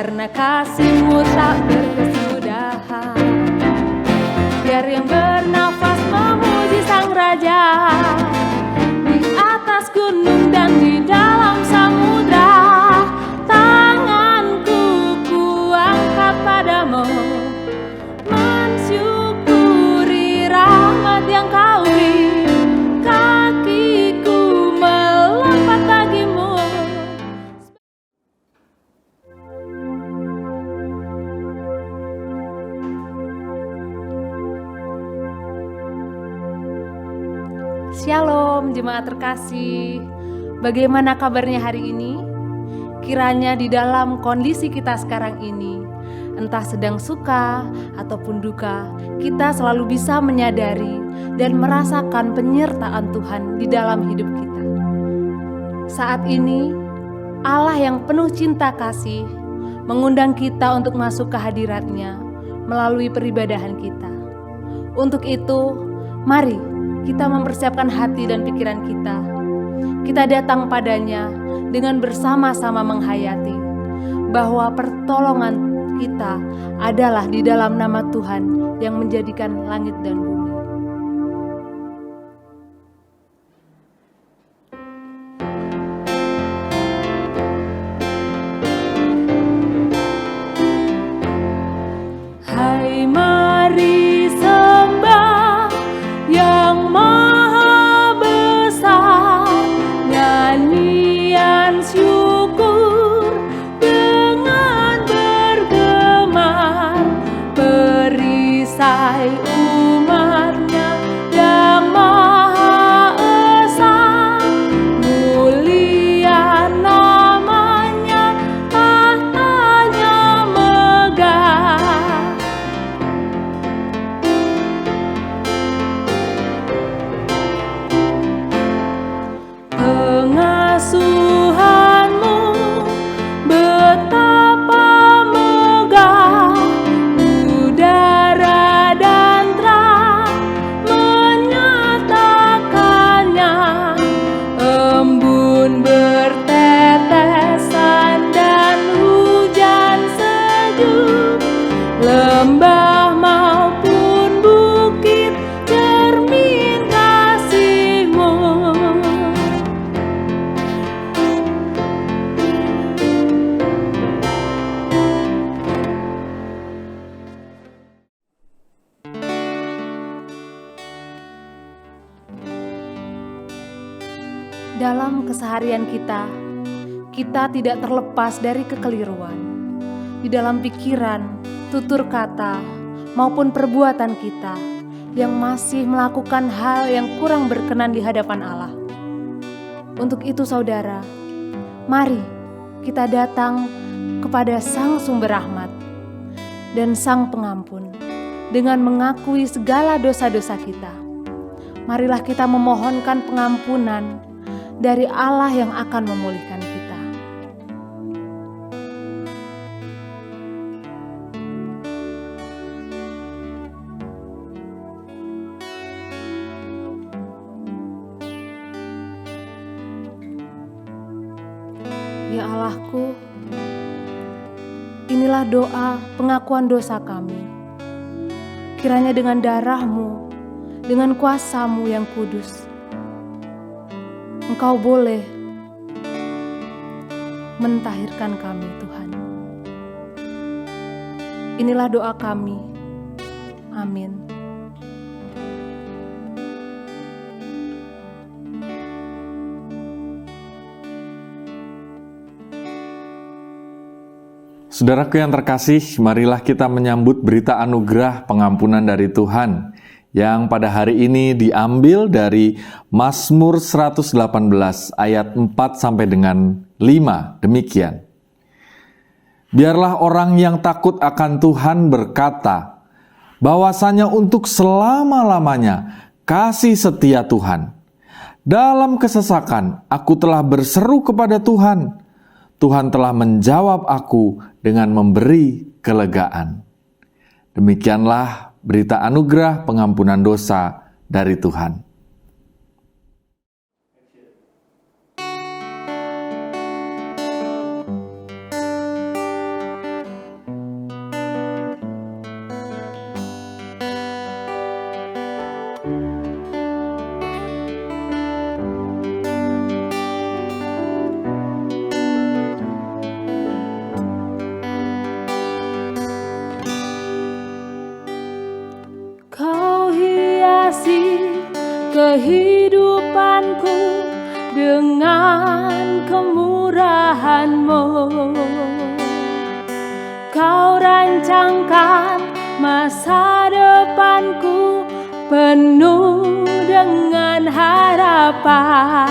karena kasih-Mu tak berkesudahan. Biar yang bernafas memuji Sang Raja, di atas gunung dan di dalam samudra. Tanganku kuangkat padamu, mensyukuri rahmat yang Kau beri. Kakiku melompat bagimu. Shalom jemaat terkasih, bagaimana kabarnya hari ini? Kiranya di dalam kondisi kita sekarang ini, entah sedang suka ataupun duka, kita selalu bisa menyadari dan merasakan penyertaan Tuhan di dalam hidup kita. Saat ini, Allah yang penuh cinta kasih mengundang kita untuk masuk ke hadirat-Nya melalui peribadahan kita. Untuk itu, mari kita mempersiapkan hati dan pikiran kita. Kita datang padanya dengan bersama-sama menghayati bahwa pertolongan kita adalah di dalam nama Tuhan yang menjadikan langit dan bumi. Hai, mari sembah yang maha besar, nyanyian syukur dengan bergemar, perisai umat-Nya yang maha esa, mulia namanya, tahtanya megah. Pengasuhan-Mu betapa megah, udara dan terang menyatakannya, embun bertetesan dan hujan sejuk, lembah maupun bukit cermin kasih-Mu. Dalam keseharian kita tidak terlepas dari kekeliruan. Di dalam pikiran, tutur kata, maupun perbuatan kita yang masih melakukan hal yang kurang berkenan di hadapan Allah. Untuk itu saudara, mari kita datang kepada Sang Sumber Rahmat dan Sang Pengampun dengan mengakui segala dosa-dosa kita. Marilah kita memohonkan pengampunan dari Allah yang akan memulihkan kita. Ya Allahku, inilah doa pengakuan dosa kami. Kiranya dengan darah-Mu, dengan kuasa-Mu yang kudus, Engkau boleh mentahirkan kami, Tuhan. Inilah doa kami. Amin. Saudaraku yang terkasih, marilah kita menyambut berita anugerah pengampunan dari Tuhan yang pada hari ini diambil dari Mazmur 118 ayat 4 sampai dengan 5. Demikian. Biarlah orang yang takut akan Tuhan berkata, bahwasanya untuk selama-lamanya kasih setia Tuhan. Dalam kesesakan aku telah berseru kepada Tuhan. Tuhan telah menjawab aku dengan memberi kelegaan. Demikianlah berita anugerah pengampunan dosa dari Tuhan. kehidupanku dengan kemurahan-Mu. Kau rancangkan masa depanku penuh dengan harapan.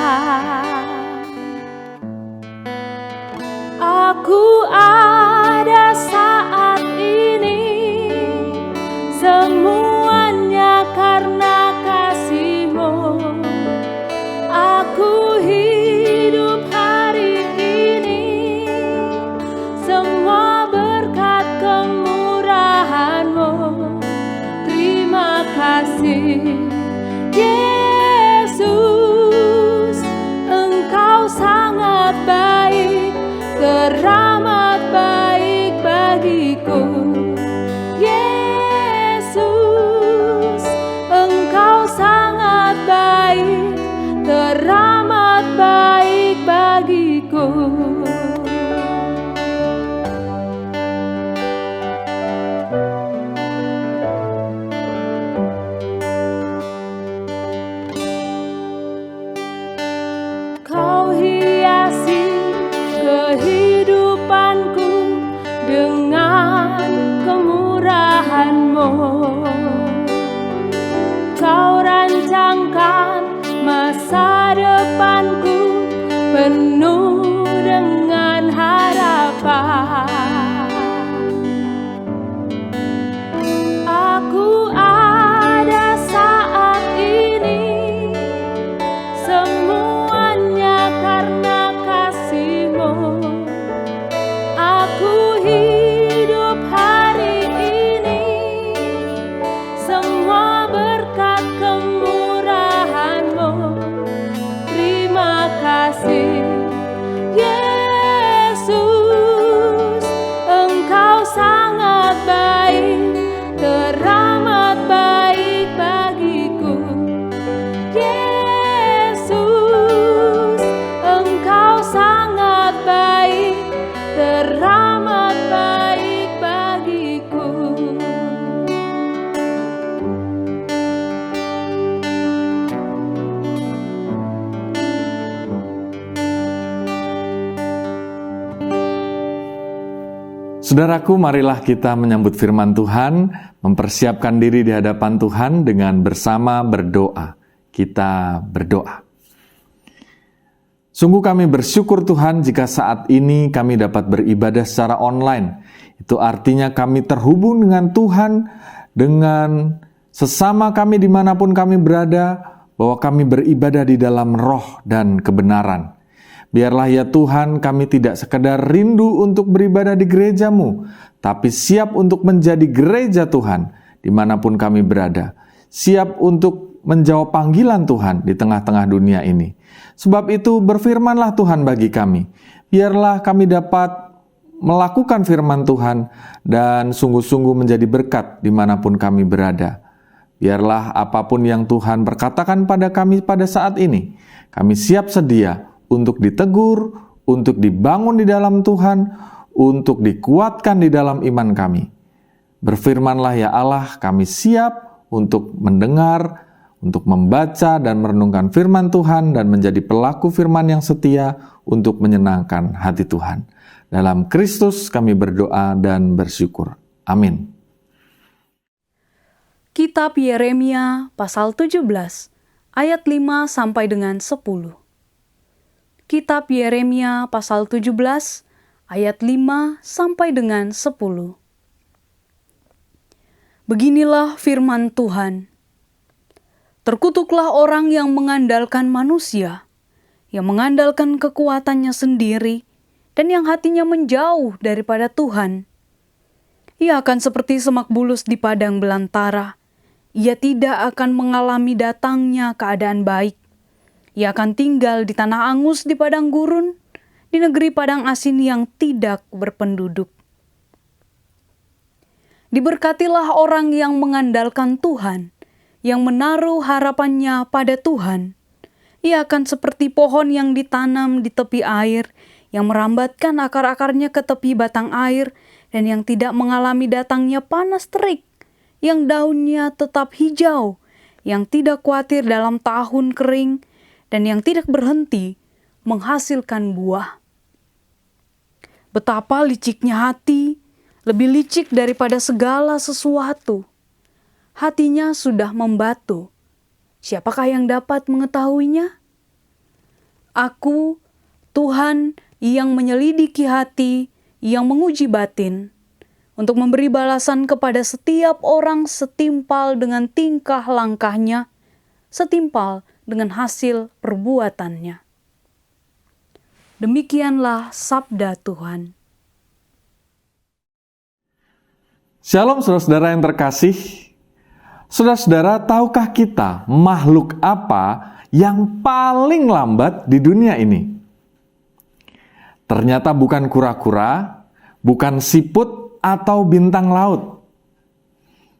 Aku ada saat ini, semuanya karena kasih-Mu. Aku hidup hari ini, semua berkat kemurahan-Mu. Terima kasih Yesus, Engkau sangat baik, teramat baik bagiku. Yesus, Engkau sangat baik, teramat baik bagiku. Kau hiasi kehidupanku dengan kemurahan-Mu. Kau rancangkan masa depanku penuh dengan harapan. Aku ada saat ini, semuanya karena kasih-Mu. Aku hidup hari ini, semua berkat kemurahan-Mu. Terima kasih Yesus, Engkau sangat baik, teramat baik bagiku. Yesus, Engkau sangat baik, teramat baik bagiku. Saudaraku, marilah kita menyambut firman Tuhan, mempersiapkan diri di hadapan Tuhan dengan bersama berdoa. Kita berdoa. Sungguh kami bersyukur Tuhan jika saat ini kami dapat beribadah secara online. Itu artinya kami terhubung dengan Tuhan, dengan sesama kami dimanapun kami berada, bahwa kami beribadah di dalam roh dan kebenaran. Biarlah ya Tuhan, kami tidak sekedar rindu untuk beribadah di gereja-Mu, tapi siap untuk menjadi gereja Tuhan dimanapun kami berada. Siap untuk menjawab panggilan Tuhan di tengah-tengah dunia ini. Sebab itu berfirmanlah Tuhan bagi kami. Biarlah kami dapat melakukan firman Tuhan dan sungguh-sungguh menjadi berkat dimanapun kami berada. Biarlah apapun yang Tuhan berkatakan pada kami pada saat ini, kami siap sedia untuk ditegur, untuk dibangun di dalam Tuhan, untuk dikuatkan di dalam iman kami. Berfirmanlah ya Allah, kami siap untuk mendengar, untuk membaca dan merenungkan firman Tuhan dan menjadi pelaku firman yang setia untuk menyenangkan hati Tuhan. Dalam Kristus kami berdoa dan bersyukur. Amin. Kitab Yeremia pasal 17 ayat 5 sampai dengan 10. Kitab Yeremia pasal 17 ayat 5 sampai dengan 10. Beginilah firman Tuhan. Terkutuklah orang yang mengandalkan manusia, yang mengandalkan kekuatannya sendiri, dan yang hatinya menjauh daripada Tuhan. Ia akan seperti semak bulus di padang belantara. Ia tidak akan mengalami datangnya keadaan baik. Ia akan tinggal di tanah angus di padang gurun, di negeri padang asin yang tidak berpenduduk. Diberkatilah orang yang mengandalkan Tuhan, yang menaruh harapannya pada Tuhan. Ia akan seperti pohon yang ditanam di tepi air, yang merambatkan akar-akarnya ke tepi batang air, dan yang tidak mengalami datangnya panas terik, yang daunnya tetap hijau, yang tidak khawatir dalam tahun kering dan yang tidak berhenti menghasilkan buah. Betapa liciknya hati, lebih licik daripada segala sesuatu. Hatinya sudah membatu. Siapakah yang dapat mengetahuinya? Aku, Tuhan yang menyelidiki hati, yang menguji batin, untuk memberi balasan kepada setiap orang setimpal dengan tingkah langkahnya, setimpal dengan hasil perbuatannya. Demikianlah sabda Tuhan. Shalom saudara-saudara yang terkasih. Saudara-saudara, tahukah kita makhluk apa yang paling lambat di dunia ini? Ternyata bukan kura-kura, bukan siput atau bintang laut.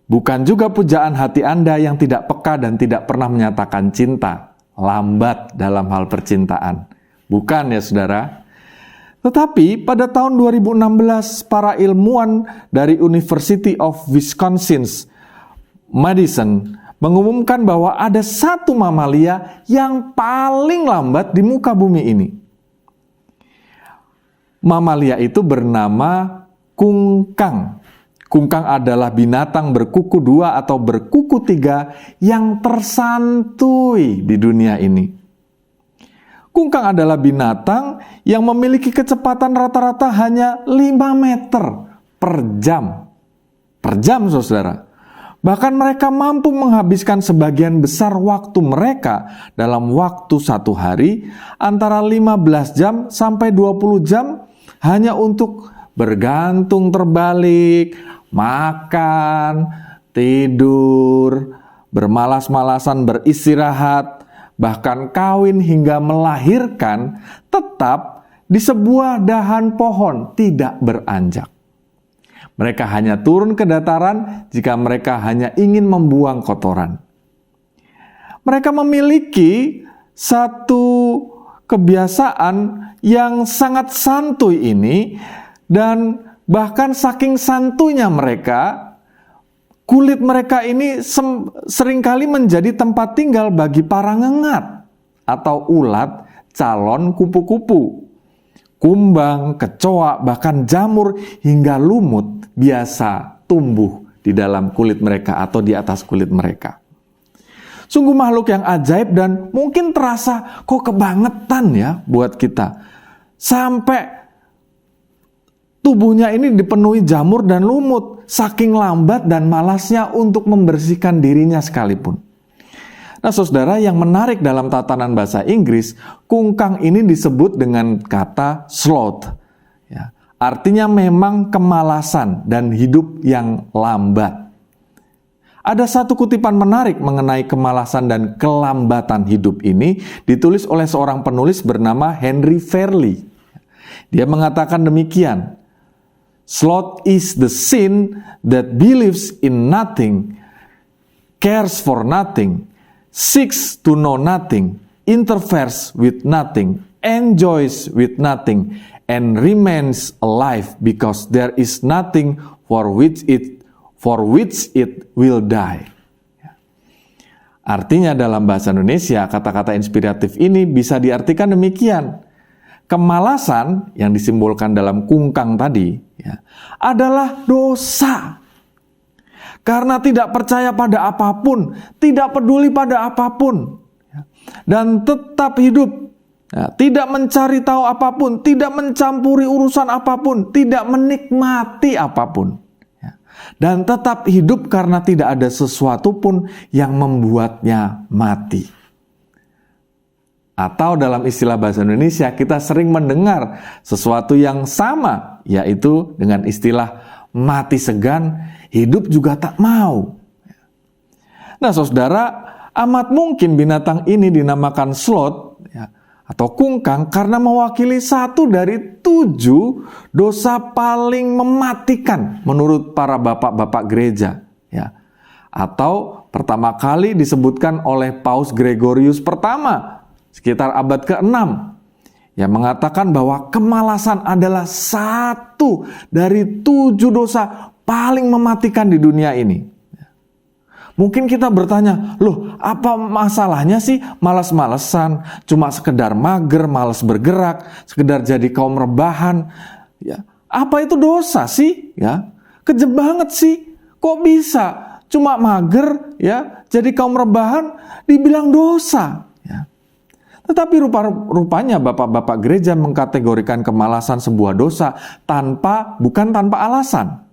Bukan juga pujaan hati Anda yang tidak peka dan tidak pernah menyatakan cinta, lambat dalam hal percintaan. Bukan ya saudara. Tetapi pada tahun 2016, para ilmuwan dari University of Wisconsin, Madison, mengumumkan bahwa ada satu mamalia yang paling lambat di muka bumi ini. Mamalia itu bernama kungkang. Kungkang adalah binatang berkuku 2 atau berkuku 3 yang tersantuy di dunia ini. Kungkang adalah binatang yang memiliki kecepatan rata-rata hanya 5 meter per jam. Per jam, saudara. Bahkan mereka mampu menghabiskan sebagian besar waktu mereka dalam waktu 1 hari antara 15 jam sampai 20 jam hanya untuk bergantung terbalik, makan, tidur, bermalas-malasan beristirahat, bahkan kawin hingga melahirkan, tetap di sebuah dahan pohon tidak beranjak. Mereka hanya turun ke dataran jika mereka hanya ingin membuang kotoran. Mereka memiliki satu kebiasaan yang sangat santuy ini, dan bahkan saking santuйnya mereka, kulit mereka ini seringkali menjadi tempat tinggal bagi para ngengat atau ulat calon kupu-kupu. Kumbang, kecoa, bahkan jamur hingga lumut biasa tumbuh di dalam kulit mereka atau di atas kulit mereka. Sungguh makhluk yang ajaib dan mungkin terasa kok kebangetan ya buat kita. Sampai tubuhnya ini dipenuhi jamur dan lumut, saking lambat dan malasnya untuk membersihkan dirinya sekalipun. Nah saudara, yang menarik dalam tatanan bahasa Inggris, kungkang ini disebut dengan kata sloth. Ya, artinya memang kemalasan dan hidup yang lambat. Ada satu kutipan menarik mengenai kemalasan dan kelambatan hidup ini, ditulis oleh seorang penulis bernama Henry Fairley. Dia mengatakan demikian, "Sloth is the sin that believes in nothing, cares for nothing, seeks to know nothing, interferes with nothing, enjoys with nothing, and remains alive because there is nothing for which it will die." Artinya dalam bahasa Indonesia, kata-kata inspiratif ini bisa diartikan demikian. Kemalasan yang disimbolkan dalam kungkang tadi ya, adalah dosa. Karena tidak percaya pada apapun, tidak peduli pada apapun, ya, dan tetap hidup. Ya, tidak mencari tahu apapun, tidak mencampuri urusan apapun, tidak menikmati apapun. Ya, dan tetap hidup karena tidak ada sesuatu pun yang membuatnya mati. Atau dalam istilah bahasa Indonesia, kita sering mendengar sesuatu yang sama, yaitu dengan istilah mati segan, hidup juga tak mau. Nah saudara, amat mungkin binatang ini dinamakan sloth ya, atau kungkang karena mewakili 1 dari 7 dosa paling mematikan menurut para bapak-bapak gereja. Ya. Atau pertama kali disebutkan oleh Paus Gregorius pertama, sekitar abad ke-6, yang mengatakan bahwa kemalasan adalah 1 dari 7 dosa paling mematikan di dunia ini. Mungkin kita bertanya, loh apa masalahnya sih malas-malesan, cuma sekedar mager, malas bergerak, sekedar jadi kaum rebahan. Ya, apa itu dosa sih? Ya, kejam banget sih. Kok bisa cuma mager, ya, jadi kaum rebahan dibilang dosa? Ya. Tetapi rupanya bapak-bapak gereja mengkategorikan kemalasan sebuah dosa bukan tanpa alasan.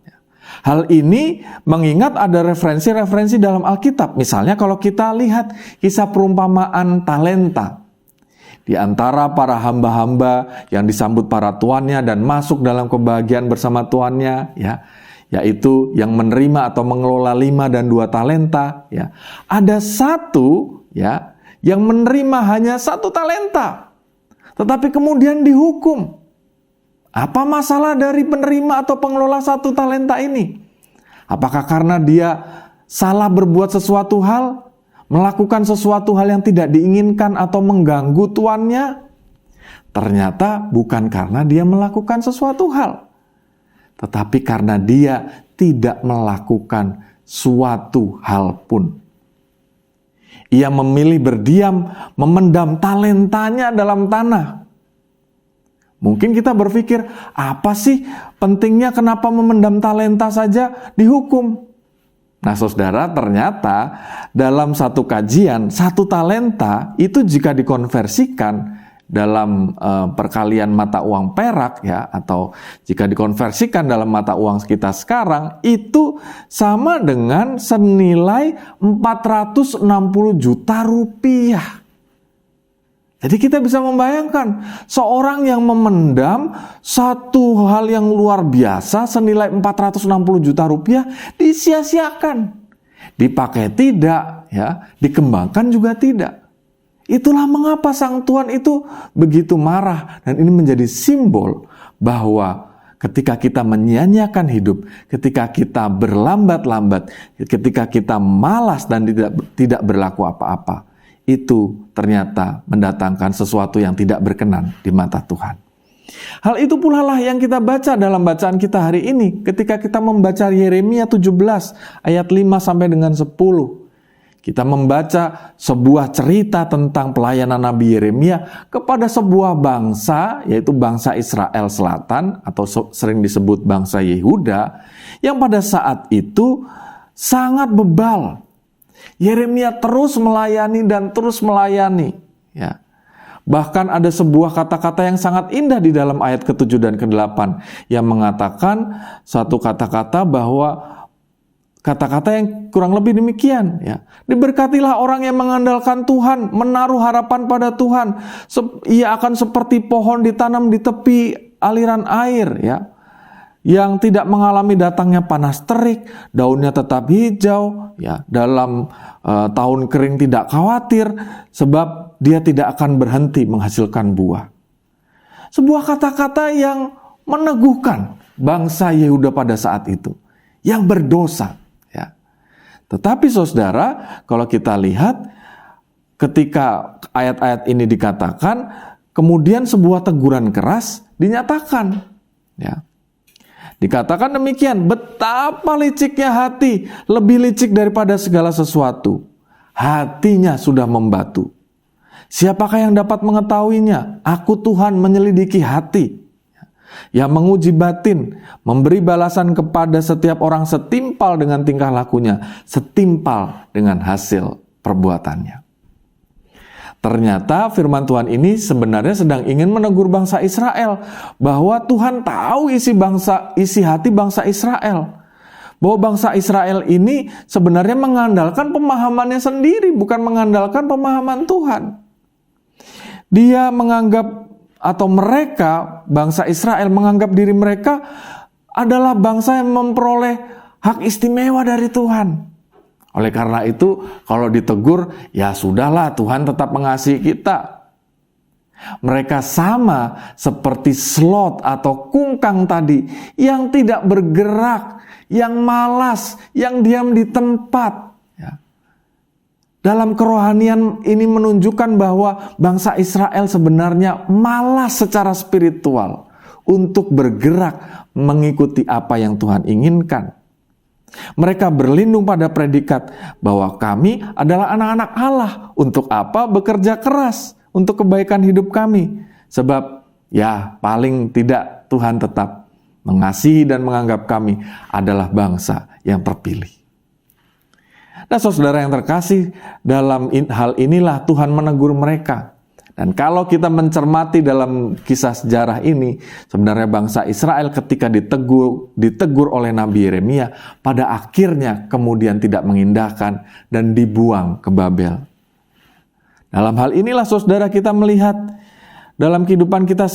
Hal ini mengingat ada referensi-referensi dalam Alkitab. Misalnya kalau kita lihat kisah perumpamaan talenta. Di antara para hamba-hamba yang disambut para tuannya dan masuk dalam kebahagiaan bersama tuannya, ya, yaitu yang menerima atau mengelola 5 dan 2 talenta, ya. Ada satu, ya, yang menerima hanya 1 talenta, tetapi kemudian dihukum. Apa masalah dari penerima atau pengelola 1 talenta ini? Apakah karena dia salah berbuat sesuatu hal, melakukan sesuatu hal yang tidak diinginkan atau mengganggu tuannya? Ternyata bukan karena dia melakukan sesuatu hal, tetapi karena dia tidak melakukan suatu hal pun. Ia memilih berdiam, memendam talentanya dalam tanah. Mungkin kita berpikir, apa sih pentingnya kenapa memendam talenta saja dihukum? Nah saudara, ternyata dalam satu kajian, 1 talenta itu jika dikonversikan dalam perkalian mata uang perak, ya, atau jika dikonversikan dalam mata uang kita sekarang, itu sama dengan senilai 460 juta rupiah. Jadi kita bisa membayangkan seorang yang memendam satu hal yang luar biasa senilai 460 juta rupiah disia-siakan. Dipakai tidak, ya, dikembangkan juga tidak. Itulah mengapa Sang Tuhan itu begitu marah, dan ini menjadi simbol bahwa ketika kita menyia-nyiakan hidup, ketika kita berlambat-lambat, ketika kita malas dan tidak berlaku apa-apa, itu ternyata mendatangkan sesuatu yang tidak berkenan di mata Tuhan. Hal itu pula lah yang kita baca dalam bacaan kita hari ini ketika kita membaca Yeremia 17 ayat 5 sampai dengan 10. Kita membaca sebuah cerita tentang pelayanan Nabi Yeremia kepada sebuah bangsa, yaitu bangsa Israel Selatan atau sering disebut bangsa Yehuda, yang pada saat itu sangat bebal. Yeremia terus melayani dan terus melayani, ya. Bahkan ada sebuah kata-kata yang sangat indah di dalam ayat ke-7 dan ke-8 yang mengatakan satu kata-kata bahwa kata-kata yang kurang lebih demikian, ya. Diberkatilah orang yang mengandalkan Tuhan, menaruh harapan pada Tuhan. Ia akan seperti pohon ditanam di tepi aliran air, ya, yang tidak mengalami datangnya panas terik, daunnya tetap hijau, ya, dalam tahun kering tidak khawatir, sebab dia tidak akan berhenti menghasilkan buah. Sebuah kata-kata yang meneguhkan bangsa Yehuda pada saat itu, yang berdosa, ya. Tetapi saudara, kalau kita lihat ketika ayat-ayat ini dikatakan, kemudian sebuah teguran keras dinyatakan, ya. Dikatakan demikian, betapa liciknya hati, lebih licik daripada segala sesuatu. Hatinya sudah membatu. Siapakah yang dapat mengetahuinya? Aku Tuhan menyelidiki hati, yang menguji batin, memberi balasan kepada setiap orang setimpal dengan tingkah lakunya, setimpal dengan hasil perbuatannya. Ternyata firman Tuhan ini sebenarnya sedang ingin menegur bangsa Israel bahwa Tuhan tahu isi hati bangsa Israel. Bahwa bangsa Israel ini sebenarnya mengandalkan pemahamannya sendiri, bukan mengandalkan pemahaman Tuhan. Dia menganggap, atau mereka, bangsa Israel menganggap diri mereka adalah bangsa yang memperoleh hak istimewa dari Tuhan. Oleh karena itu, kalau ditegur, ya sudahlah, Tuhan tetap mengasihi kita. Mereka sama seperti slot atau kungkang tadi, yang tidak bergerak, yang malas, yang diam di tempat. Ya. Dalam kerohanian ini menunjukkan bahwa bangsa Israel sebenarnya malas secara spiritual untuk bergerak mengikuti apa yang Tuhan inginkan. Mereka berlindung pada predikat bahwa kami adalah anak-anak Allah. Untuk apa bekerja keras untuk kebaikan hidup kami? Sebab ya paling tidak Tuhan tetap mengasihi dan menganggap kami adalah bangsa yang terpilih. Nah, saudara yang terkasih, dalam hal inilah Tuhan menegur mereka. Dan kalau kita mencermati dalam kisah sejarah ini, sebenarnya bangsa Israel ketika ditegur oleh Nabi Yeremia, pada akhirnya kemudian tidak mengindahkan dan dibuang ke Babel. Dalam hal inilah saudara kita melihat dalam kehidupan kita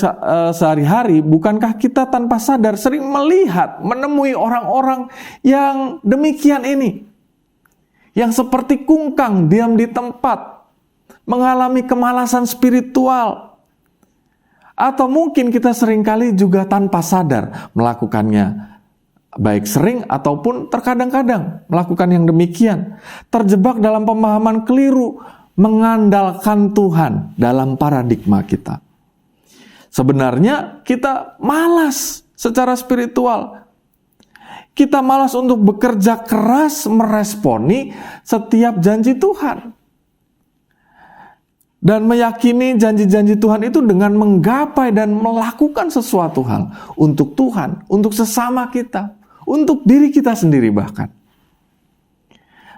sehari-hari, bukankah kita tanpa sadar sering melihat, menemui orang-orang yang demikian ini, yang seperti kungkang diam di tempat, mengalami kemalasan spiritual, atau mungkin kita seringkali juga tanpa sadar melakukannya, baik sering ataupun terkadang-kadang melakukan yang demikian, terjebak dalam pemahaman keliru, mengandalkan Tuhan dalam paradigma kita. Sebenarnya kita malas secara spiritual. Kita malas untuk bekerja keras meresponi setiap janji Tuhan. Dan meyakini janji-janji Tuhan itu dengan menggapai dan melakukan sesuatu hal untuk Tuhan, untuk sesama kita, untuk diri kita sendiri bahkan.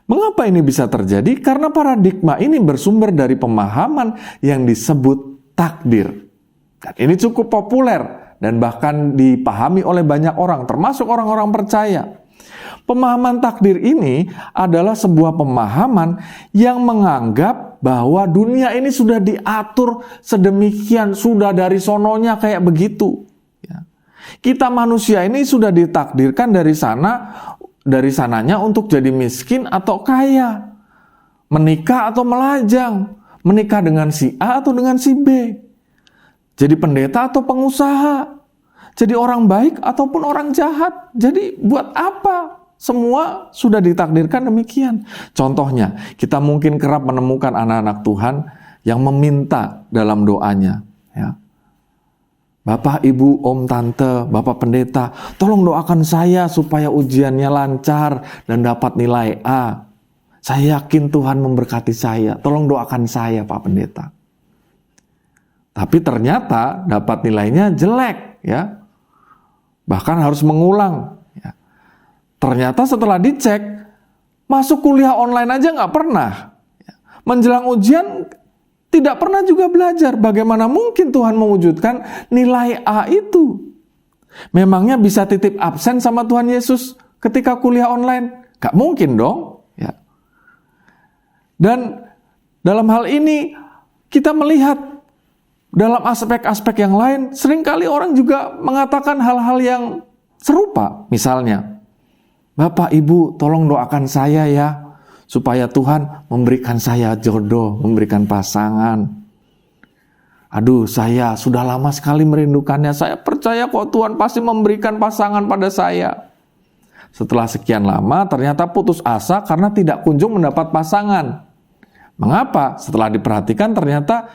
Mengapa ini bisa terjadi? Karena paradigma ini bersumber dari pemahaman yang disebut takdir. Dan ini cukup populer dan bahkan dipahami oleh banyak orang, termasuk orang-orang percaya. Pemahaman takdir ini adalah sebuah pemahaman yang menganggap bahwa dunia ini sudah diatur sedemikian, sudah dari sononya kayak begitu. Kita manusia ini sudah ditakdirkan dari sananya untuk jadi miskin atau kaya, menikah atau melajang, menikah dengan si A atau dengan si B, jadi pendeta atau pengusaha, jadi orang baik ataupun orang jahat. Jadi buat apa? Semua sudah ditakdirkan demikian. Contohnya, kita mungkin kerap menemukan anak-anak Tuhan yang meminta dalam doanya, ya. Bapak, Ibu, Om, Tante, Bapak Pendeta, tolong doakan saya supaya ujiannya lancar dan dapat nilai A. Saya yakin Tuhan memberkati saya. Tolong doakan saya, Pak Pendeta. Tapi ternyata dapat nilainya jelek, ya. Bahkan harus mengulang. Ternyata setelah dicek, masuk kuliah online aja nggak pernah. Menjelang ujian, tidak pernah juga belajar. Bagaimana mungkin Tuhan mewujudkan nilai A itu? Memangnya bisa titip absen sama Tuhan Yesus ketika kuliah online? Nggak mungkin dong. Ya. Dan dalam hal ini, kita melihat dalam aspek-aspek yang lain, seringkali orang juga mengatakan hal-hal yang serupa. Misalnya, Bapak, Ibu, tolong doakan saya ya, supaya Tuhan memberikan saya jodoh, memberikan pasangan. Aduh, saya sudah lama sekali merindukannya. Saya percaya kok Tuhan pasti memberikan pasangan pada saya. Setelah sekian lama, ternyata putus asa karena tidak kunjung mendapat pasangan. Mengapa? Setelah diperhatikan ternyata,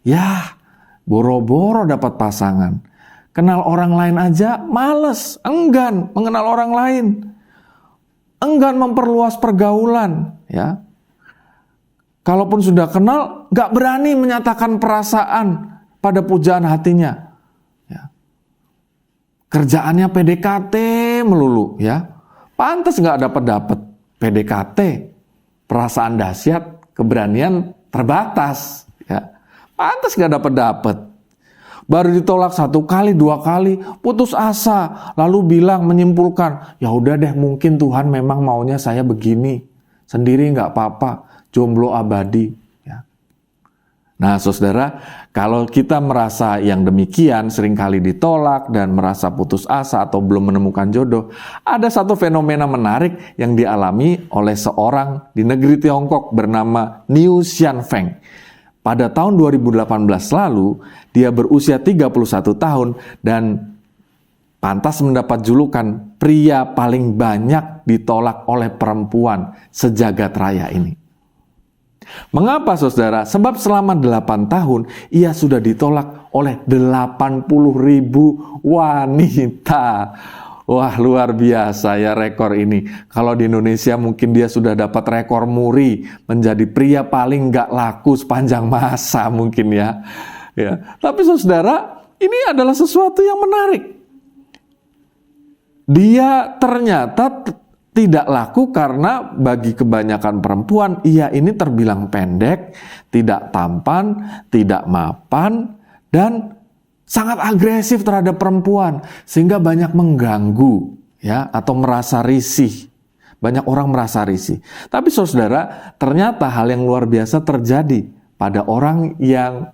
ya, boro-boro dapat pasangan. Kenal orang lain aja males, enggan mengenal orang lain. Enggan memperluas pergaulan, ya. Kalaupun sudah kenal, gak berani menyatakan perasaan pada pujaan hatinya. Ya. Kerjaannya PDKT melulu, ya. Pantas gak dapat PDKT, perasaan dahsyat, keberanian terbatas, ya. Pantas gak dapat. Baru ditolak 1 kali, 2 kali, putus asa, lalu menyimpulkan, ya udah deh, mungkin Tuhan memang maunya saya begini, sendiri nggak apa-apa, jomblo abadi. Ya. Nah, saudara, kalau kita merasa yang demikian, seringkali ditolak dan merasa putus asa atau belum menemukan jodoh, ada satu fenomena menarik yang dialami oleh seorang di negeri Tiongkok bernama Niu Xianfeng. Pada tahun 2018 lalu, dia berusia 31 tahun dan pantas mendapat julukan pria paling banyak ditolak oleh perempuan sejagat raya ini. Mengapa, saudara? Sebab selama 8 tahun, ia sudah ditolak oleh 80.000 wanita. Wah, luar biasa ya rekor ini. Kalau di Indonesia mungkin dia sudah dapat rekor muri menjadi pria paling nggak laku sepanjang masa mungkin ya. Tapi saudara, ini adalah sesuatu yang menarik. Dia ternyata tidak laku karena bagi kebanyakan perempuan, ia ini terbilang pendek, tidak tampan, tidak mapan, dan sangat agresif terhadap perempuan, sehingga banyak mengganggu ya, atau merasa risih. Banyak orang merasa risih. Tapi saudara, ternyata hal yang luar biasa terjadi pada orang yang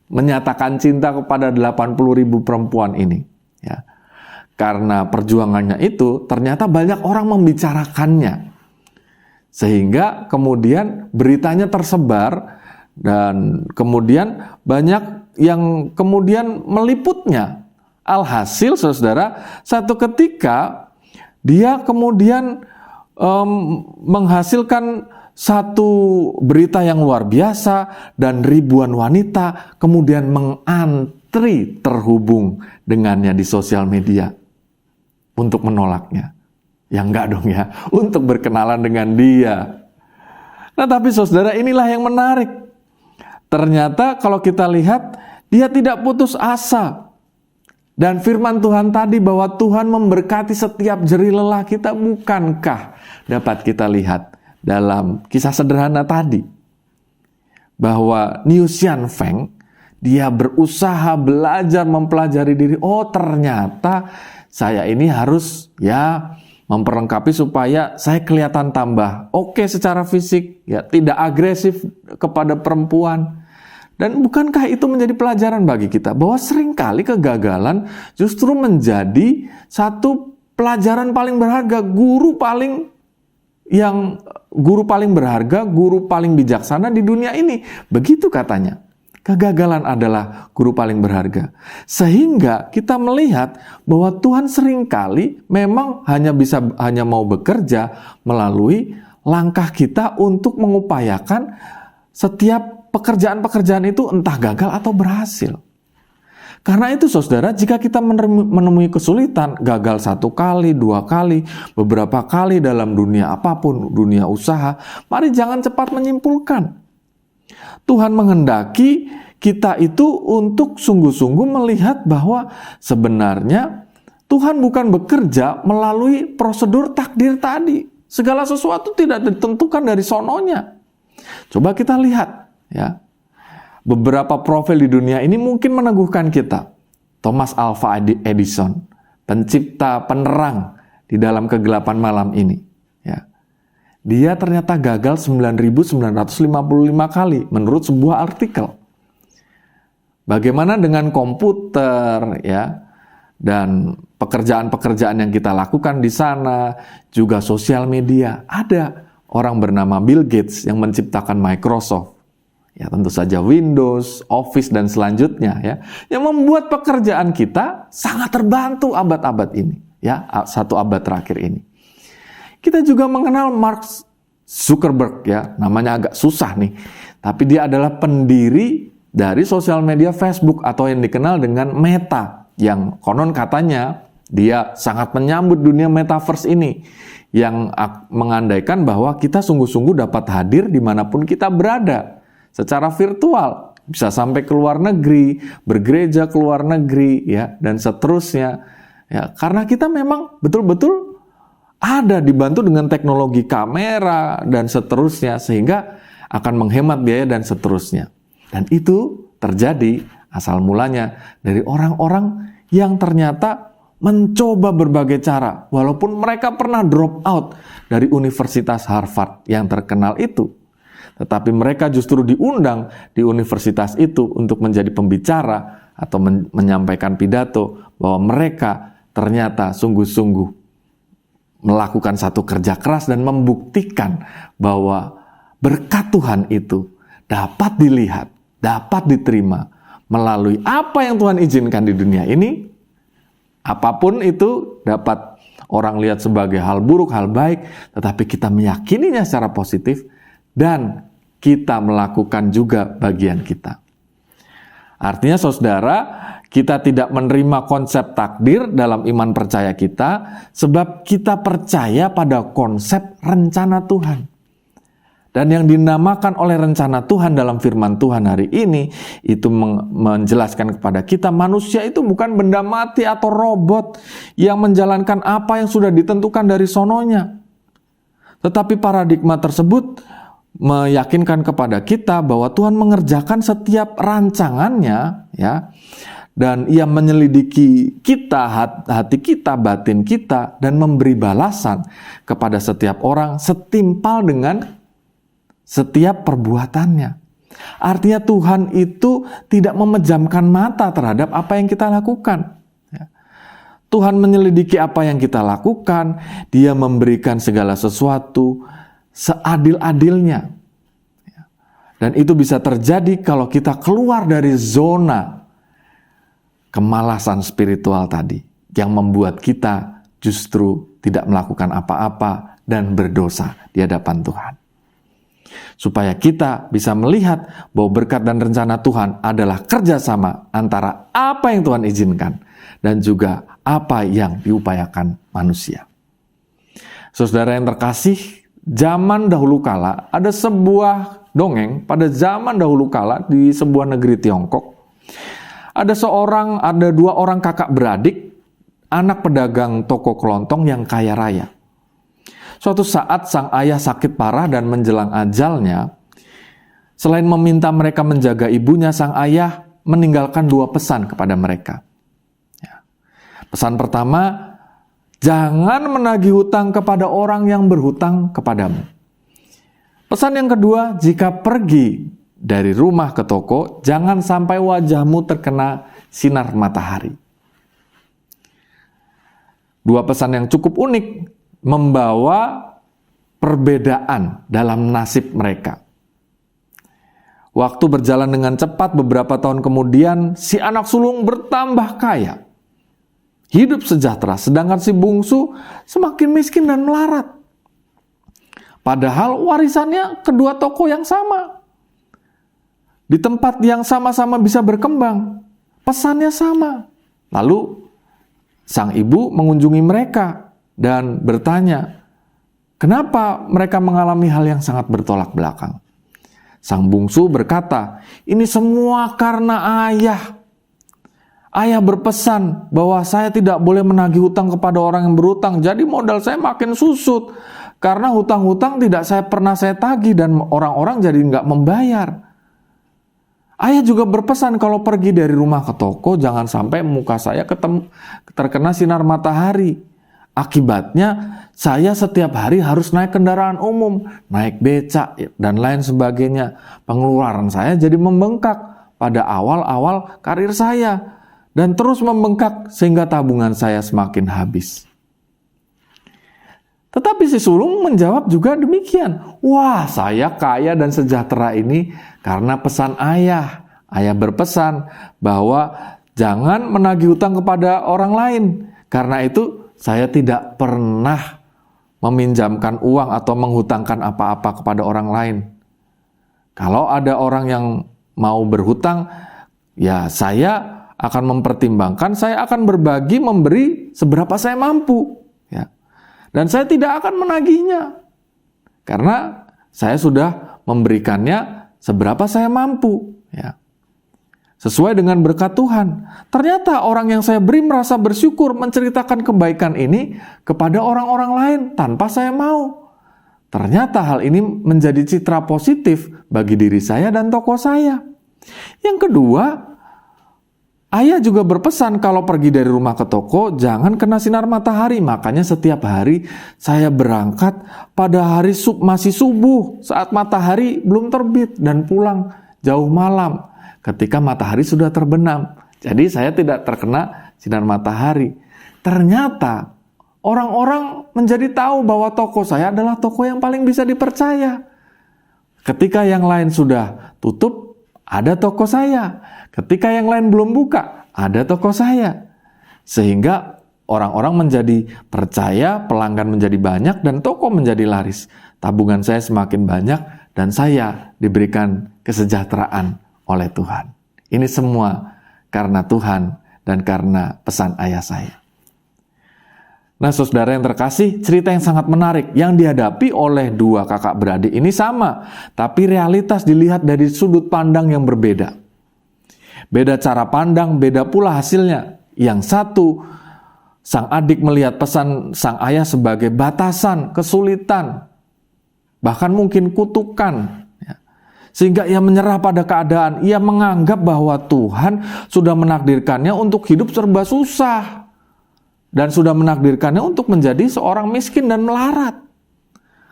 menyatakan cinta kepada 80.000 perempuan ini ya. Karena perjuangannya itu, ternyata banyak orang membicarakannya. Sehingga kemudian beritanya tersebar dan kemudian banyak yang kemudian meliputnya. Alhasil saudara, satu ketika dia kemudian menghasilkan satu berita yang luar biasa dan ribuan wanita kemudian mengantri terhubung dengannya di sosial media untuk menolaknya. Ya enggak dong ya, untuk berkenalan dengan dia. Nah tapi saudara, inilah yang menarik. Ternyata kalau kita lihat, dia tidak putus asa. Dan firman Tuhan tadi bahwa Tuhan memberkati setiap jerih lelah kita, bukankah dapat kita lihat dalam kisah sederhana tadi? Bahwa Niu Xian Feng, dia berusaha belajar mempelajari diri. Oh ternyata saya ini harus ya memperlengkapi supaya saya kelihatan tambah oke secara fisik, ya tidak agresif kepada perempuan. Dan bukankah itu menjadi pelajaran bagi kita bahwa seringkali kegagalan justru menjadi satu pelajaran paling berharga, guru paling berharga, guru paling bijaksana di dunia ini. Begitu katanya. Kegagalan adalah guru paling berharga. Sehingga kita melihat bahwa Tuhan seringkali memang hanya mau bekerja melalui langkah kita untuk mengupayakan setiap pekerjaan-pekerjaan itu entah gagal atau berhasil. Karena itu saudara, jika kita menemui kesulitan, gagal 1 kali, 2 kali, beberapa kali dalam dunia apapun, dunia usaha, mari jangan cepat menyimpulkan. Tuhan menghendaki kita itu untuk sungguh-sungguh melihat bahwa sebenarnya Tuhan bukan bekerja melalui prosedur takdir tadi. Segala sesuatu tidak ditentukan dari sononya. Coba kita lihat ya. Beberapa profil di dunia ini mungkin meneguhkan kita. Thomas Alva Edison, pencipta penerang di dalam kegelapan malam ini. Ya. Dia ternyata gagal 9.955 kali menurut sebuah artikel. Bagaimana dengan komputer ya, dan pekerjaan-pekerjaan yang kita lakukan di sana, juga sosial media. Ada orang bernama Bill Gates yang menciptakan Microsoft. Ya, tentu saja Windows, Office dan selanjutnya ya, yang membuat pekerjaan kita sangat terbantu abad-abad ini, ya, 1 abad terakhir ini. Kita juga mengenal Mark Zuckerberg ya, namanya agak susah nih, tapi dia adalah pendiri dari sosial media Facebook atau yang dikenal dengan Meta, yang konon katanya dia sangat menyambut dunia metaverse ini, yang mengandaikan bahwa kita sungguh-sungguh dapat hadir dimanapun kita berada. Secara virtual, bisa sampai ke luar negeri, bergereja ke luar negeri, ya, dan seterusnya. Ya, karena kita memang betul-betul ada dibantu dengan teknologi kamera dan seterusnya, sehingga akan menghemat biaya dan seterusnya. Dan itu terjadi asal mulanya dari orang-orang yang ternyata mencoba berbagai cara, walaupun mereka pernah drop out dari Universitas Harvard yang terkenal itu. Tetapi mereka justru diundang di universitas itu untuk menjadi pembicara atau menyampaikan pidato bahwa mereka ternyata sungguh-sungguh melakukan satu kerja keras dan membuktikan bahwa berkat Tuhan itu dapat dilihat, dapat diterima melalui apa yang Tuhan izinkan di dunia ini. Apapun itu dapat orang lihat sebagai hal buruk, hal baik, tetapi kita meyakininya secara positif dan kita melakukan juga bagian kita. Artinya saudara, Kita tidak menerima konsep takdir dalam iman percaya kita, sebab kita percaya pada konsep rencana Tuhan. Dan yang dinamakan oleh rencana Tuhan dalam firman Tuhan hari ini, itu menjelaskan kepada kita, manusia itu bukan benda mati atau robot yang menjalankan apa yang sudah ditentukan dari sononya. Tetapi paradigma tersebut meyakinkan kepada kita bahwa Tuhan mengerjakan setiap rancangannya, ya, dan Ia menyelidiki kita, hati kita, batin kita, dan memberi balasan kepada setiap orang setimpal dengan setiap perbuatannya. Artinya Tuhan itu tidak memejamkan mata terhadap apa yang kita lakukan. Tuhan menyelidiki apa yang kita lakukan, Dia memberikan segala sesuatu seadil-adilnya. Dan itu bisa terjadi kalau kita keluar dari zona kemalasan spiritual tadi, yang membuat kita justru tidak melakukan apa-apa dan berdosa di hadapan Tuhan. Supaya kita bisa melihat bahwa berkat dan rencana Tuhan adalah kerjasama antara apa yang Tuhan izinkan dan juga apa yang diupayakan manusia. Saudara yang terkasih, zaman dahulu kala ada sebuah dongeng pada zaman dahulu kala di sebuah negeri Tiongkok. Ada dua orang kakak beradik, anak pedagang toko kelontong yang kaya raya. Suatu saat sang ayah sakit parah dan menjelang ajalnya. Selain meminta mereka menjaga ibunya, sang ayah meninggalkan dua pesan kepada mereka. Pesan pertama, jangan menagih hutang kepada orang yang berhutang kepadamu. Pesan yang kedua, jika pergi dari rumah ke toko, jangan sampai wajahmu terkena sinar matahari. Dua pesan yang cukup unik, membawa perbedaan dalam nasib mereka. Waktu berjalan dengan cepat, beberapa tahun kemudian si anak sulung bertambah kaya, hidup sejahtera, sedangkan si bungsu semakin miskin dan melarat. Padahal warisannya kedua toko yang sama, di tempat yang sama-sama bisa berkembang, pesannya sama. Lalu sang ibu mengunjungi mereka dan bertanya, kenapa mereka mengalami hal yang sangat bertolak belakang? Sang bungsu berkata, ini semua karena ayah. Ayah berpesan bahwa saya tidak boleh menagih hutang kepada orang yang berhutang, jadi modal saya makin susut. Karena hutang-hutang tidak pernah saya tagih dan orang-orang jadi nggak membayar. Ayah juga berpesan kalau pergi dari rumah ke toko, jangan sampai muka saya terkena sinar matahari. Akibatnya, saya setiap hari harus naik kendaraan umum, naik becak, dan lain sebagainya. Pengeluaran saya jadi membengkak pada awal-awal karir saya, dan terus membengkak sehingga tabungan saya semakin habis. Tetapi si sulung menjawab juga demikian. Wah, saya kaya dan sejahtera ini karena pesan ayah. Ayah berpesan bahwa jangan menagih hutang kepada orang lain. Karena itu, saya tidak pernah meminjamkan uang atau menghutangkan apa-apa kepada orang lain. Kalau ada orang yang mau berhutang, ya saya akan mempertimbangkan, saya akan berbagi, memberi seberapa saya mampu. Ya. Dan saya tidak akan menagihnya. Karena saya sudah memberikannya seberapa saya mampu. Ya. Sesuai dengan berkat Tuhan. Ternyata orang yang saya beri merasa bersyukur menceritakan kebaikan ini kepada orang-orang lain tanpa saya mau. Ternyata hal ini menjadi citra positif bagi diri saya dan toko saya. Yang kedua, ayah juga berpesan kalau pergi dari rumah ke toko jangan kena sinar matahari. Makanya setiap hari saya berangkat pada hari masih subuh saat matahari belum terbit dan pulang jauh malam ketika matahari sudah terbenam. Jadi saya tidak terkena sinar matahari. Ternyata orang-orang menjadi tahu bahwa toko saya adalah toko yang paling bisa dipercaya. Ketika yang lain sudah tutup, ada toko saya. Ketika yang lain belum buka, ada toko saya. Sehingga orang-orang menjadi percaya, pelanggan menjadi banyak, dan toko menjadi laris. Tabungan saya semakin banyak, dan saya diberikan kesejahteraan oleh Tuhan. Ini semua karena Tuhan dan karena pesan ayah saya. Nah, saudara yang terkasih, cerita yang sangat menarik yang dihadapi oleh dua kakak beradik ini sama, tapi realitas dilihat dari sudut pandang yang berbeda. Beda cara pandang, beda pula hasilnya. Yang satu, sang adik melihat pesan sang ayah sebagai batasan, kesulitan, bahkan mungkin kutukan. Sehingga ia menyerah pada keadaan. Ia menganggap bahwa Tuhan sudah menakdirkannya untuk hidup serba susah. Dan sudah menakdirkannya untuk menjadi seorang miskin dan melarat.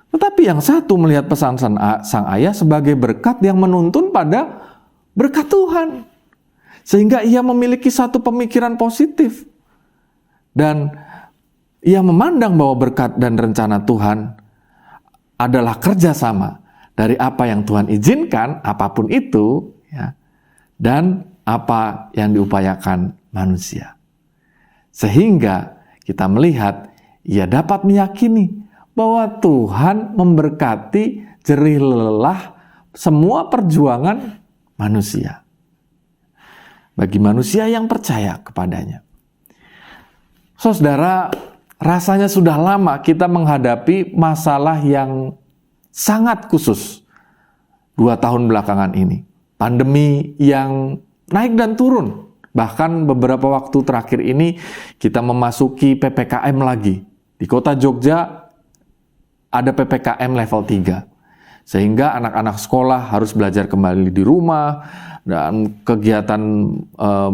Tetapi yang satu melihat pesan sang ayah sebagai berkat yang menuntun pada berkat Tuhan. Sehingga ia memiliki satu pemikiran positif. Dan ia memandang bahwa berkat dan rencana Tuhan adalah kerjasama dari apa yang Tuhan izinkan, apapun itu, ya, dan apa yang diupayakan manusia. Sehingga kita melihat, ia dapat meyakini bahwa Tuhan memberkati jerih lelah semua perjuangan manusia. Bagi manusia yang percaya kepadanya. Saudara, rasanya sudah lama kita menghadapi masalah yang sangat khusus 2 tahun belakangan ini. Pandemi yang naik dan turun. Bahkan beberapa waktu terakhir ini kita memasuki PPKM lagi. Di kota Jogja ada PPKM level 3. Sehingga anak-anak sekolah harus belajar kembali di rumah. Dan kegiatan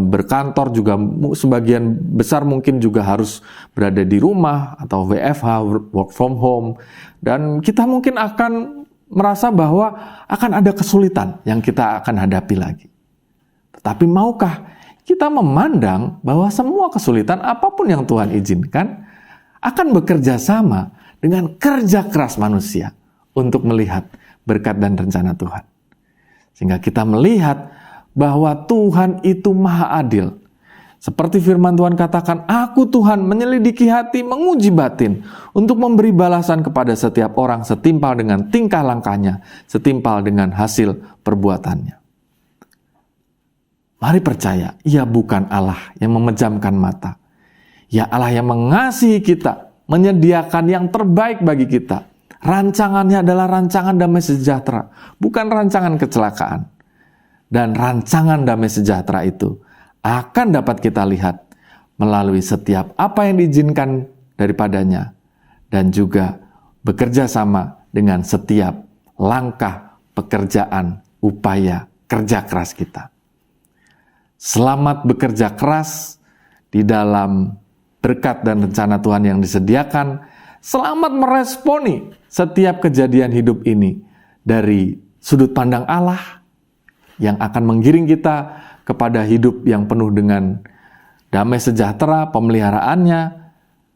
berkantor juga sebagian besar mungkin juga harus berada di rumah atau WFH, work from home. Dan kita mungkin akan merasa bahwa akan ada kesulitan yang kita akan hadapi lagi. Tetapi maukah kita memandang bahwa semua kesulitan apapun yang Tuhan izinkan akan bekerja sama dengan kerja keras manusia untuk melihat berkat dan rencana Tuhan. Sehingga kita melihat bahwa Tuhan itu maha adil. Seperti firman Tuhan katakan, aku Tuhan menyelidiki hati, menguji batin, untuk memberi balasan kepada setiap orang setimpal dengan tingkah langkahnya, setimpal dengan hasil perbuatannya. Mari percaya, ia bukan Allah yang memejamkan mata. Ia Allah yang mengasihi kita, menyediakan yang terbaik bagi kita. Rancangannya adalah rancangan damai sejahtera, bukan rancangan kecelakaan. Dan rancangan damai sejahtera itu akan dapat kita lihat melalui setiap apa yang diizinkan daripadanya dan juga bekerja sama dengan setiap langkah pekerjaan, upaya, kerja keras kita. Selamat bekerja keras di dalam berkat dan rencana Tuhan yang disediakan. Selamat meresponi setiap kejadian hidup ini dari sudut pandang Allah yang akan menggiring kita kepada hidup yang penuh dengan damai sejahtera, pemeliharaannya,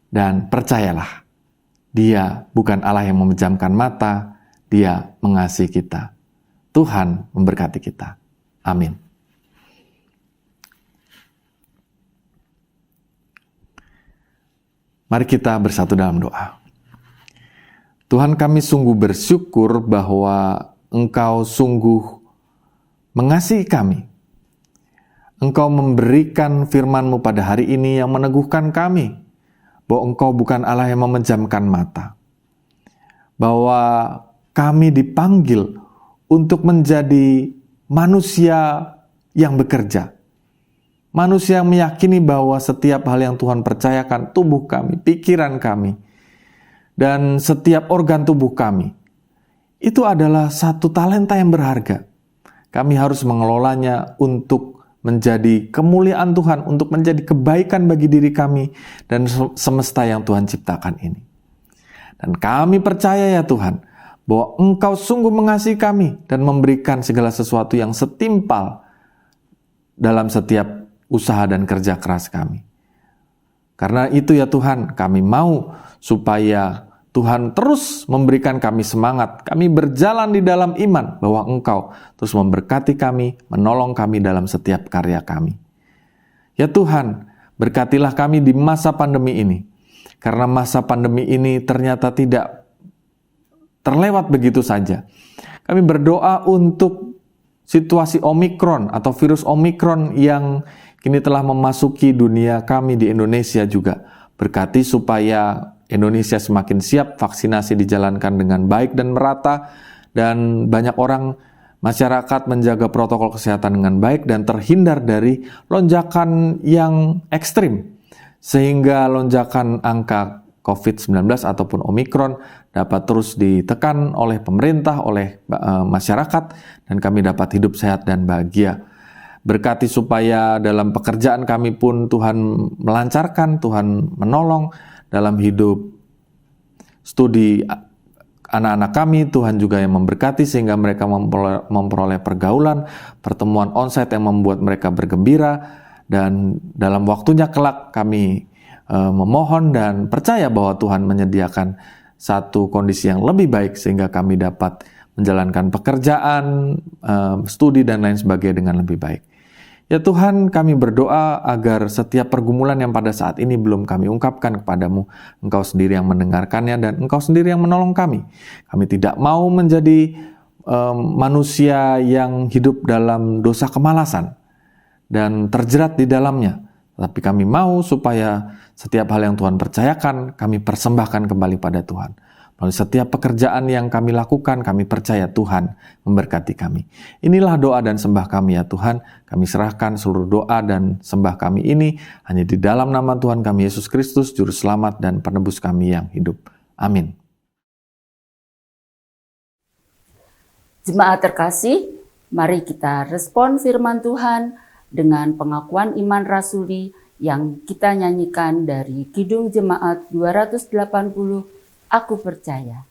dan percayalah, Dia bukan Allah yang memejamkan mata, Dia mengasihi kita. Tuhan memberkati kita. Amin. Mari kita bersatu dalam doa. Tuhan, kami sungguh bersyukur bahwa Engkau sungguh mengasihi kami. Engkau memberikan firman-Mu pada hari ini yang meneguhkan kami bahwa Engkau bukan Allah yang memejamkan mata. Bahwa kami dipanggil untuk menjadi manusia yang bekerja. Manusia yang meyakini bahwa setiap hal yang Tuhan percayakan, tubuh kami, pikiran kami, dan setiap organ tubuh kami, itu adalah satu talenta yang berharga. Kami harus mengelolanya untuk menjadi kemuliaan Tuhan, untuk menjadi kebaikan bagi diri kami dan semesta yang Tuhan ciptakan ini. Dan kami percaya ya Tuhan, bahwa Engkau sungguh mengasihi kami dan memberikan segala sesuatu yang setimpal dalam setiap usaha dan kerja keras kami. Karena itu ya Tuhan, kami mau supaya Tuhan terus memberikan kami semangat, kami berjalan di dalam iman bahwa Engkau terus memberkati kami, menolong kami dalam setiap karya kami. Ya Tuhan, berkatilah kami di masa pandemi ini, karena masa pandemi ini ternyata tidak terlewat begitu saja. Kami berdoa untuk situasi Omikron atau virus Omikron yang kini telah memasuki dunia kami di Indonesia juga. Berkati supaya Indonesia semakin siap, vaksinasi dijalankan dengan baik dan merata, dan banyak orang masyarakat menjaga protokol kesehatan dengan baik dan terhindar dari lonjakan yang ekstrim, sehingga lonjakan angka COVID-19 ataupun Omikron dapat terus ditekan oleh pemerintah, oleh masyarakat, dan kami dapat hidup sehat dan bahagia. Berkati supaya dalam pekerjaan kami pun Tuhan melancarkan, Tuhan menolong dalam hidup studi anak-anak kami. Tuhan juga yang memberkati sehingga mereka memperoleh pergaulan, pertemuan onsite yang membuat mereka bergembira, dan dalam waktunya kelak kami memohon dan percaya bahwa Tuhan menyediakan satu kondisi yang lebih baik sehingga kami dapat menjalankan pekerjaan, studi dan lain sebagainya dengan lebih baik. Ya Tuhan, kami berdoa agar setiap pergumulan yang pada saat ini belum kami ungkapkan kepadamu, Engkau sendiri yang mendengarkannya dan Engkau sendiri yang menolong kami. Kami tidak mau menjadi manusia yang hidup dalam dosa kemalasan dan terjerat di dalamnya. Tapi kami mau supaya setiap hal yang Tuhan percayakan, kami persembahkan kembali pada Tuhan. Melalui setiap pekerjaan yang kami lakukan, kami percaya Tuhan memberkati kami. Inilah doa dan sembah kami ya Tuhan. Kami serahkan seluruh doa dan sembah kami ini hanya di dalam nama Tuhan kami Yesus Kristus, Juru Selamat dan Penebus kami yang hidup. Amin. Jemaat terkasih, mari kita respon firman Tuhan dengan pengakuan iman rasuli yang kita nyanyikan dari Kidung Jemaat 280, Aku Percaya.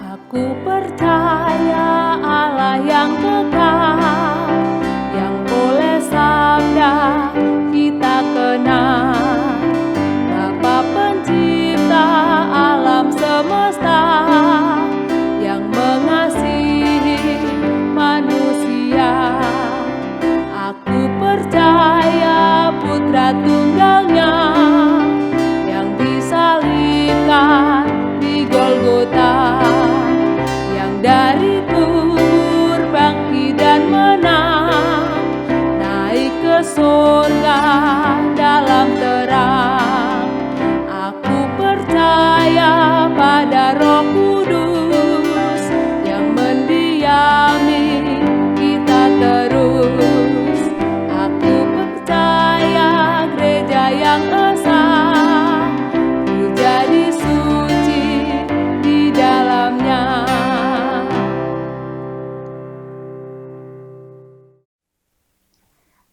Aku percaya Allah yang kekal, yang boleh sabda kita kenal, Bapa Pencipta alam semesta, yang mengasihi manusia. Aku percaya Putra Tunggalnya yang disalibkan di Golgota, yang dari kubur bangkit dan menang, naik ke surga dalam terang. Aku percaya pada Roh Kudus yang mendiami kita terus. Aku percaya gereja yang esa, ku jadi suci di dalamnya.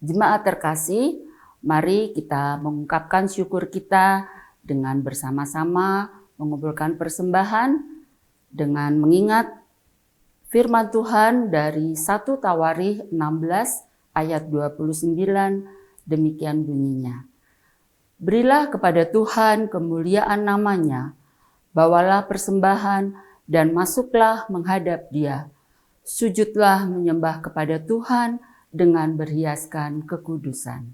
Jemaat terkasih, mari kita mengungkapkan syukur kita dengan bersama-sama mengumpulkan persembahan dengan mengingat firman Tuhan dari 1 Tawarikh 16 ayat 29, demikian bunyinya. Berilah kepada Tuhan kemuliaan namanya, bawalah persembahan dan masuklah menghadap Dia. Sujudlah menyembah kepada Tuhan dengan berhiaskan kekudusan.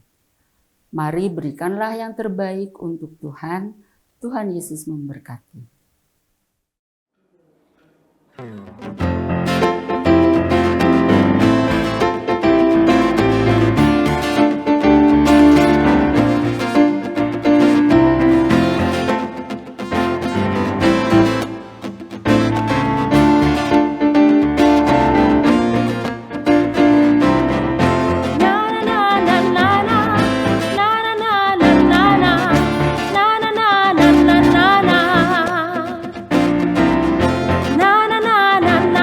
Mari berikanlah yang terbaik untuk Tuhan. Tuhan Yesus memberkati. Na na na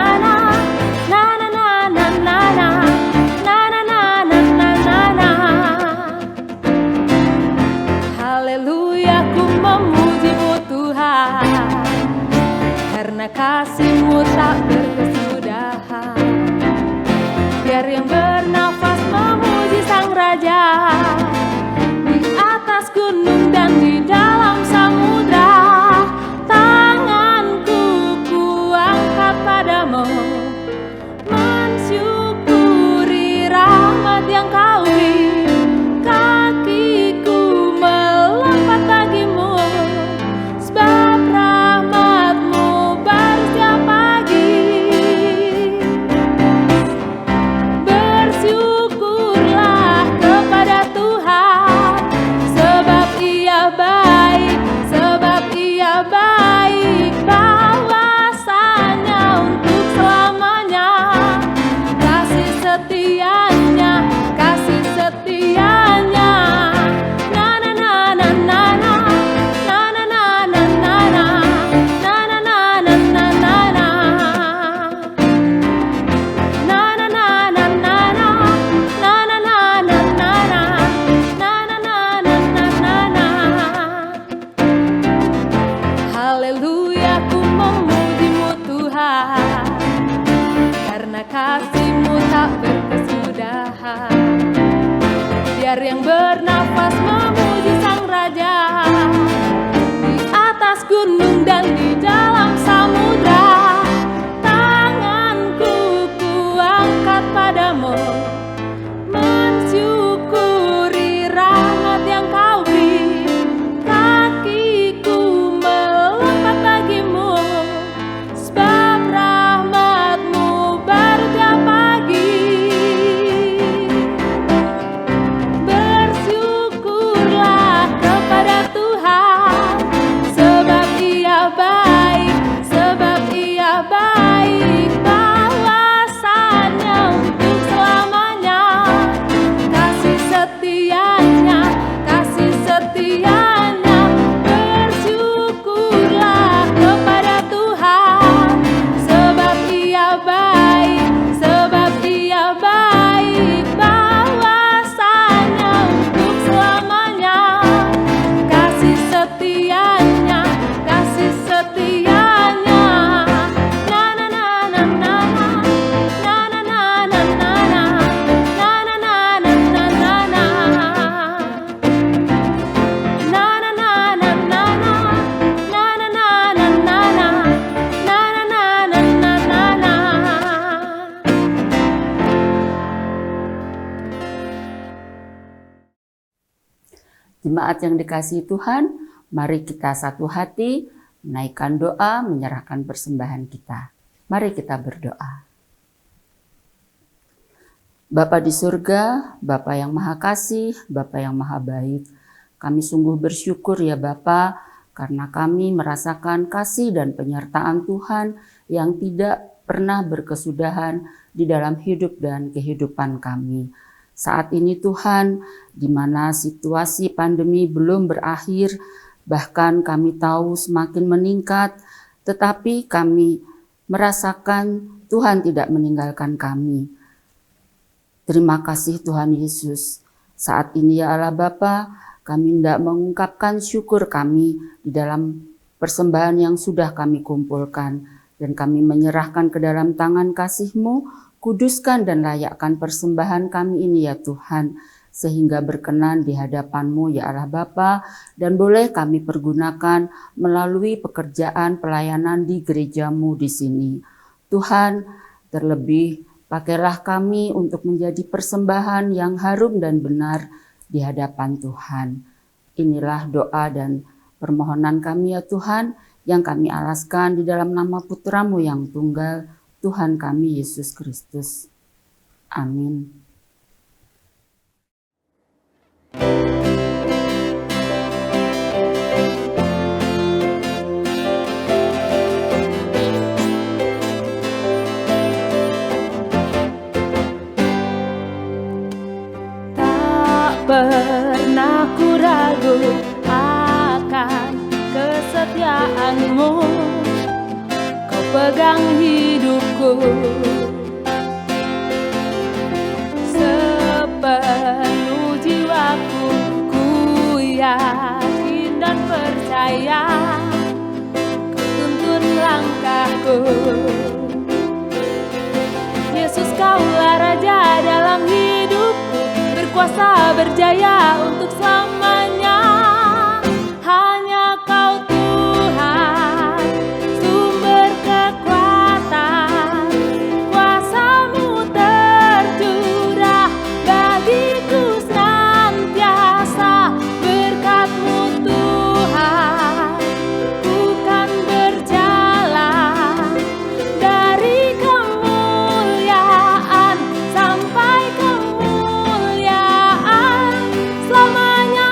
kasih-Mu tak berkesudahan. Biar yang bernafas memuji Sang Raja, di atas gunung dan di dalam samudra. Tanganku kuangkat padamu, mensyukuri rahmat yang Kau beri. Kakiku melompat bagimu, sebab rahmat-Mu baru tiap pagi. Bersyukurlah kepada Tuhan, sebab Ia baik, sebab Ia baik. Balasannya untuk selamanya, kasih setianya, kasih setianya. Bersyukurlah kepada Tuhan, sebab Ia baik, sebab Ia baik. Balasannya untuk selamanya, kasih setianya, kasih setianya. Na na na na na na na na na na na na na na na na na na. Na na na na na na na na na na na na na na na. Jemaat yang dikasihi Tuhan, mari kita satu hati menaikkan doa, menyerahkan persembahan kita. Mari kita berdoa. Bapa di surga, Bapa yang maha kasih, Bapa yang maha baik, kami sungguh bersyukur ya Bapa, karena kami merasakan kasih dan penyertaan Tuhan yang tidak pernah berkesudahan di dalam hidup dan kehidupan kami. Saat ini Tuhan, di mana situasi pandemi belum berakhir, bahkan kami tahu semakin meningkat, tetapi kami merasakan Tuhan tidak meninggalkan kami. Terima kasih Tuhan Yesus. Saat ini ya Allah Bapa, kami hendak mengungkapkan syukur kami di dalam persembahan yang sudah kami kumpulkan, dan kami menyerahkan ke dalam tangan kasih-Mu. Kuduskan dan layakkan persembahan kami ini ya Tuhan, sehingga berkenan di hadapan-Mu ya Allah Bapa, dan boleh kami pergunakan melalui pekerjaan pelayanan di gereja-Mu di sini. Tuhan, terlebih pakailah kami untuk menjadi persembahan yang harum dan benar di hadapan Tuhan. Inilah doa dan permohonan kami ya Tuhan, yang kami alaskan di dalam nama Putra-Mu yang tunggal, Tuhan kami Yesus Kristus. Amin. Tak pernah ku ragu akan kesetiaan-Mu, Kau pegang hidupku sepenuh jiwaku. Ku yakin dan percaya Kau tuntun langkahku. Yesus, Kaulah Raja dalam hidupku, berkuasa berjaya untuk selamanya. Hanya Kau Tuhan, sumber kekuatan, kuasa-Mu tercurah bagiku senantiasa. Berkat-Mu Tuhan, ku kan berjalan dari kemuliaan sampai kemuliaan selamanya.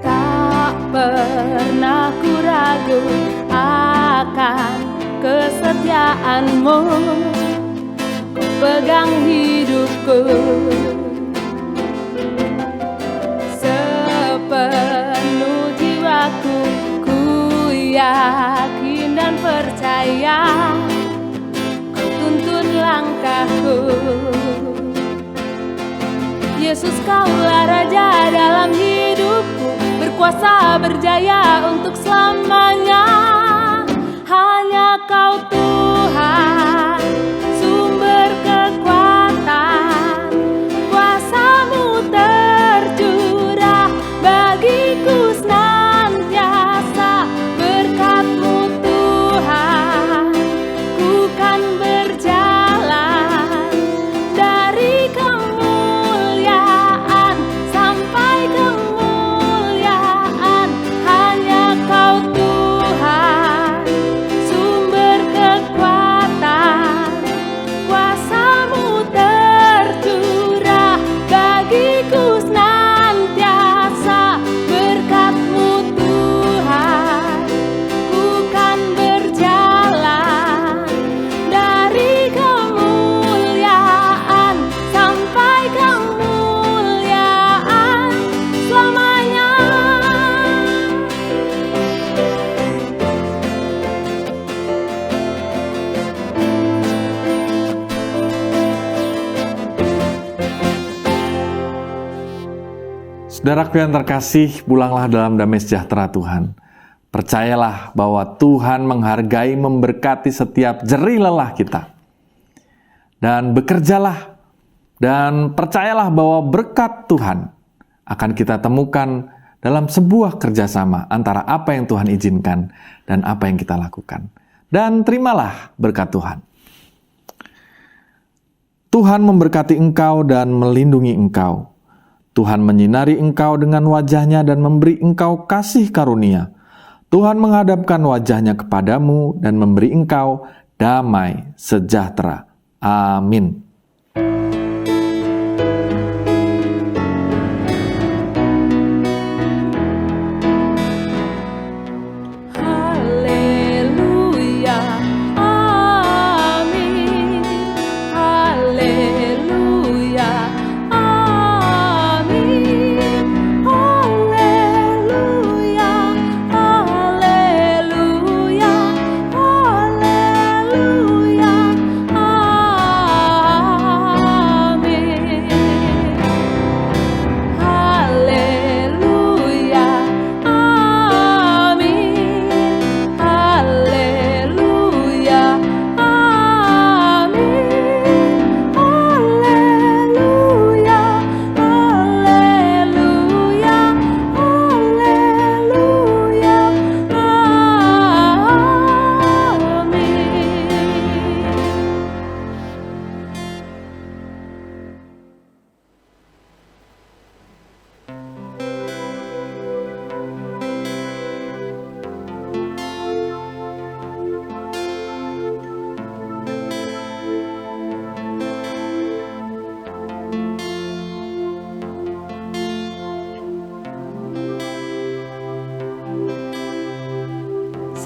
Tak pernah ku ragu akan kesetiaan-Mu, Kau pegang hidupku sepenuh jiwaku. Ku yakin dan percaya Kau tuntun langkahku. Yesus, Kaulah Raja dalam hidupku, berkuasa berjaya untuk selamanya. Hanya Kau Tuhan, sumber kekuatan, kuasa-Mu tercurah bagiku senantiasa. Berkat-Mu Tuhan, ku kan berjalan dari kemuliaan sampai kemuliaan. Hanya Kau Tuhan, sumber kekuatan, kuasa-Mu tercurah bagiku senantiasa. Berkat-Mu Tuhan, ku kan berjalan dari kemuliaan sampai kemuliaan selamanya. Saudaraku yang terkasih, pulanglah dalam damai sejahtera Tuhan. Percayalah bahwa Tuhan menghargai, memberkati setiap jerih lelah kita. Dan bekerjalah dan percayalah bahwa berkat Tuhan akan kita temukan dalam sebuah kerjasama antara apa yang Tuhan izinkan dan apa yang kita lakukan. Dan terimalah berkat Tuhan. Tuhan memberkati engkau dan melindungi engkau. Tuhan menyinari engkau dengan wajah-Nya dan memberi engkau kasih karunia. Tuhan menghadapkan wajah-Nya kepadamu dan memberi engkau damai sejahtera. Amin. Haleluya, amin. Haleluya, amin. Haleluya, haleluya, haleluya,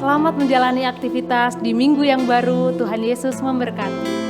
Selamat menjalani aktivitas di minggu yang baru. Tuhan Yesus memberkati.